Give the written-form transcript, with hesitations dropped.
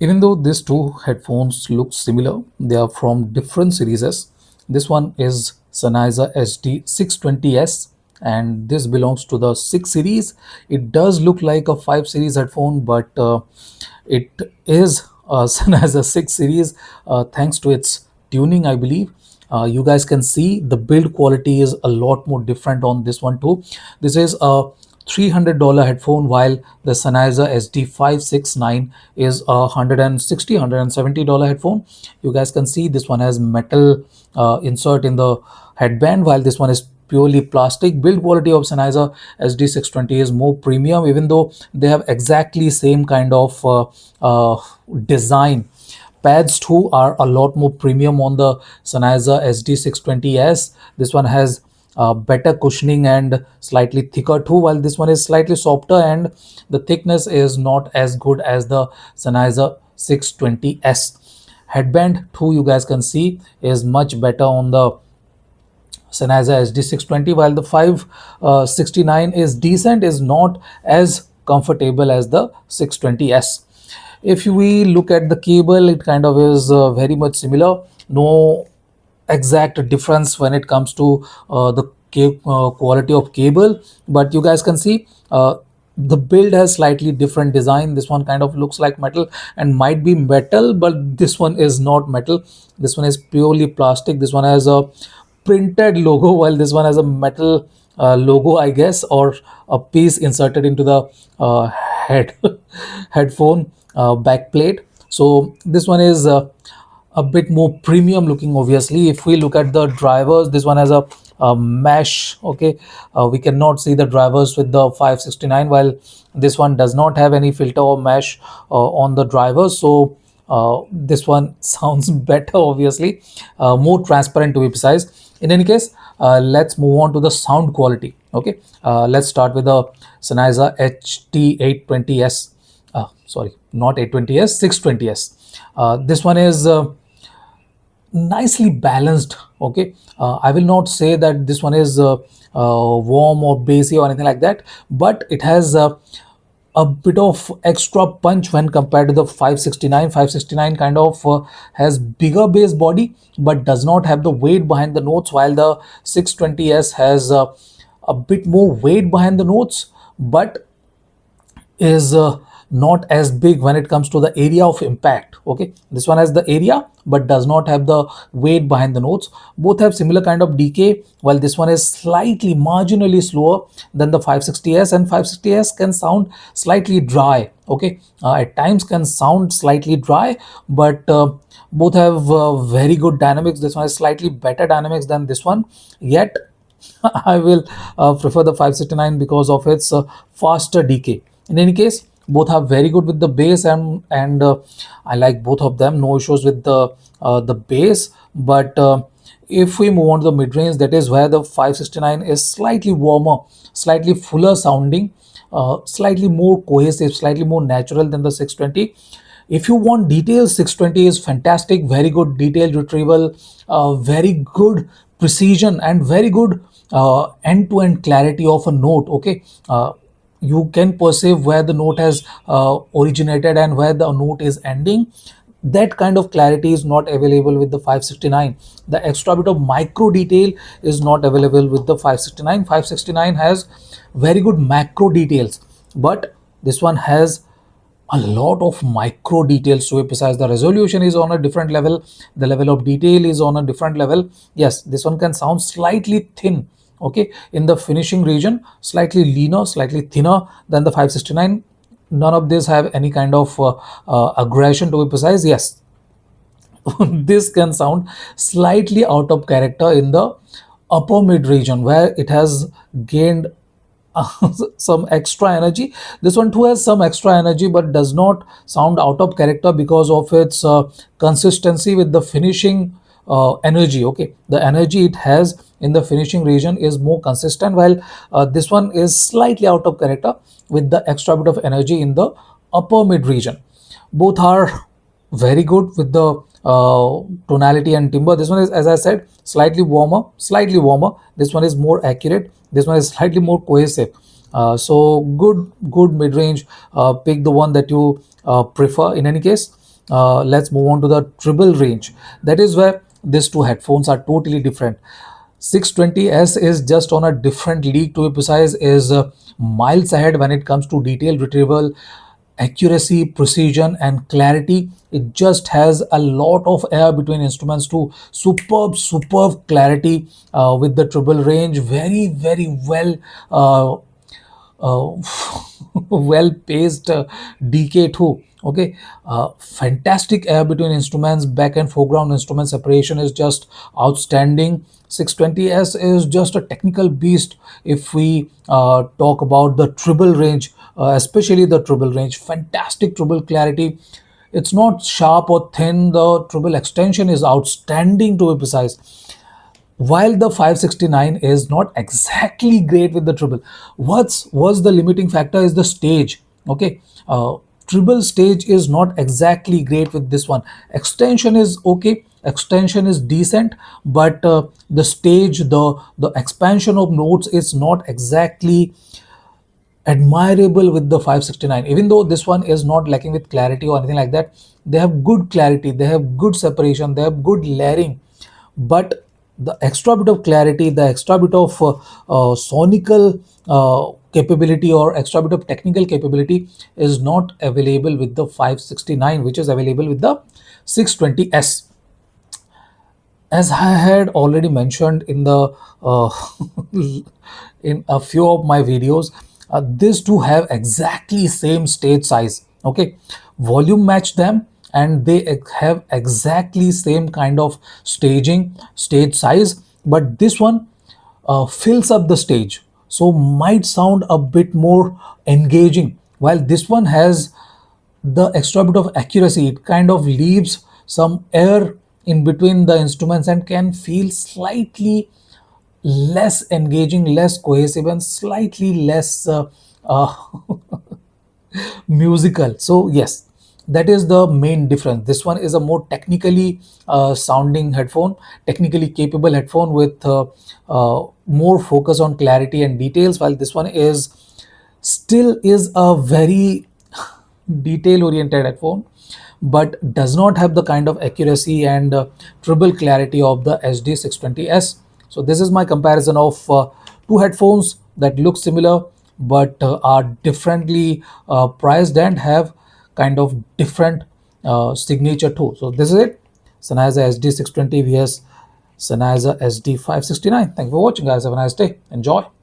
Even though these two headphones look similar, they are from different series. This one is Sennheiser HD620S and this belongs to the 6 series. It does look like a 5 series headphone, but it is a Sennheiser 6 series thanks to its tuning, I believe. You guys can see the build quality is a lot more different on this one too. This is a $300 headphone, while the Sennheiser SD569 is a $170 headphone. You guys can see this one has metal insert in the headband, while this one is purely plastic. Build quality of Sennheiser SD620 is more premium, even though they have exactly same kind of design. Pads too are a lot more premium on the Sennheiser SD620S. This one has better cushioning and slightly thicker too, while this one is slightly softer and the thickness is not as good as the Sennheiser 620S. Headband too, you guys can see, is much better on the Sennheiser SD620, while the 569 is decent, is not as comfortable as the 620S. If we look at the cable, it kind of is very much similar. No exact difference when it comes to the quality of cable, but you guys can see the build has slightly different design. This one kind of looks like metal and might be metal, but this one is not metal. This one is purely plastic. This one has a printed logo, while this one has a metal logo, I guess, or a piece inserted into the head headphone back plate. So this one is a bit more premium looking. Obviously, if we look at the drivers, this one has a mesh. Okay, we cannot see the drivers with the 569, while this one does not have any filter or mesh on the drivers. So this one sounds better, obviously, more transparent to be precise. In any case, let's move on to the sound quality. Okay, let's start with the Sennheiser HT820S. Sorry, not 820S, 620S. This one is nicely balanced. Okay, I will not say that this one is warm or bassy or anything like that, but it has a bit of extra punch when compared to the 569. 569 kind of has bigger bass body but does not have the weight behind the notes, while the 620S has a bit more weight behind the notes, but is not as big when it comes to the area of impact. Okay, this one has the area but does not have the weight behind the notes. Both have similar kind of decay, while this one is slightly marginally slower than the 560S, and 560S can sound slightly dry. Okay, at times can sound slightly dry, but both have very good dynamics. This one has slightly better dynamics than this one, yet I will prefer the 569 because of its faster decay. In any case, both are very good with the bass, and I like both of them. No issues with the bass, but if we move on to the mid range, that is where the 569 is slightly warmer, slightly fuller sounding, slightly more cohesive, slightly more natural than the 620. If you want details, 620 is fantastic. Very good detail retrieval, very good precision, and very good end-to-end clarity of a note. Okay, you can perceive where the note has originated and where the note is ending. That kind of clarity is not available with the 569. The extra bit of micro detail is not available with the 569. 569 has very good macro details, but this one has a lot of micro details. To be precise, the resolution is on a different level, the level of detail is on a different level. Yes, this one can sound slightly thin. Okay, in the finishing region, slightly leaner, slightly thinner than the 569. None of this have any kind of aggression, to be precise. Yes, this can sound slightly out of character in the upper mid region, where it has gained some extra energy. This one too has some extra energy but does not sound out of character because of its consistency with the finishing energy. Okay, the energy it has in the finishing region is more consistent, while this one is slightly out of character with the extra bit of energy in the upper mid region. Both are very good with the tonality and timbre. This one is, as I said, slightly warmer, slightly warmer. This one is more accurate. This one is slightly more cohesive. So good mid-range. Pick the one that you prefer. In any case, let's move on to the treble range. That is where these two headphones are totally different. 620s is just on a different league, to be precise, is miles ahead when it comes to detail retrieval, accuracy, precision, and clarity. It just has a lot of air between instruments to superb clarity with the treble range. Very well uh, well paced DK2. Okay, fantastic air between instruments, back and foreground instrument separation is just outstanding. 620s is just a technical beast. If we talk about the treble range, especially the treble range, fantastic treble clarity. It's not sharp or thin. The treble extension is outstanding, to be precise, while the 569 is not exactly great with the treble. What's was the limiting factor is the stage. Okay, treble stage is not exactly great with this one. Extension is okay, extension is decent, but the stage, the expansion of notes is not exactly admirable with the 569. Even though this one is not lacking with clarity or anything like that, they have good clarity, they have good separation, they have good layering, but the extra bit of clarity, the extra bit of sonical capability or extra bit of technical capability is not available with the 569, which is available with the 620s. As I had already mentioned in the in a few of my videos, these two have exactly same stage size. Okay, volume match them, and they have exactly same kind of stage size. But this one fills up the stage, so might sound a bit more engaging, while this one has the extra bit of accuracy. It kind of leaves some air in between the instruments and can feel slightly less engaging, less cohesive, and slightly less uh, musical. So yes, that is the main difference. This one is a more technically sounding headphone, technically capable headphone with more focus on clarity and details, while this one is still is a very detail oriented headphone, but does not have the kind of accuracy and treble clarity of the SD620s. So this is my comparison of two headphones that look similar but are differently priced and have kind of different signature too. So this is it, Sennheiser SD620 vs Sennheiser SD569. Thank you for watching, guys. Have a nice day. Enjoy.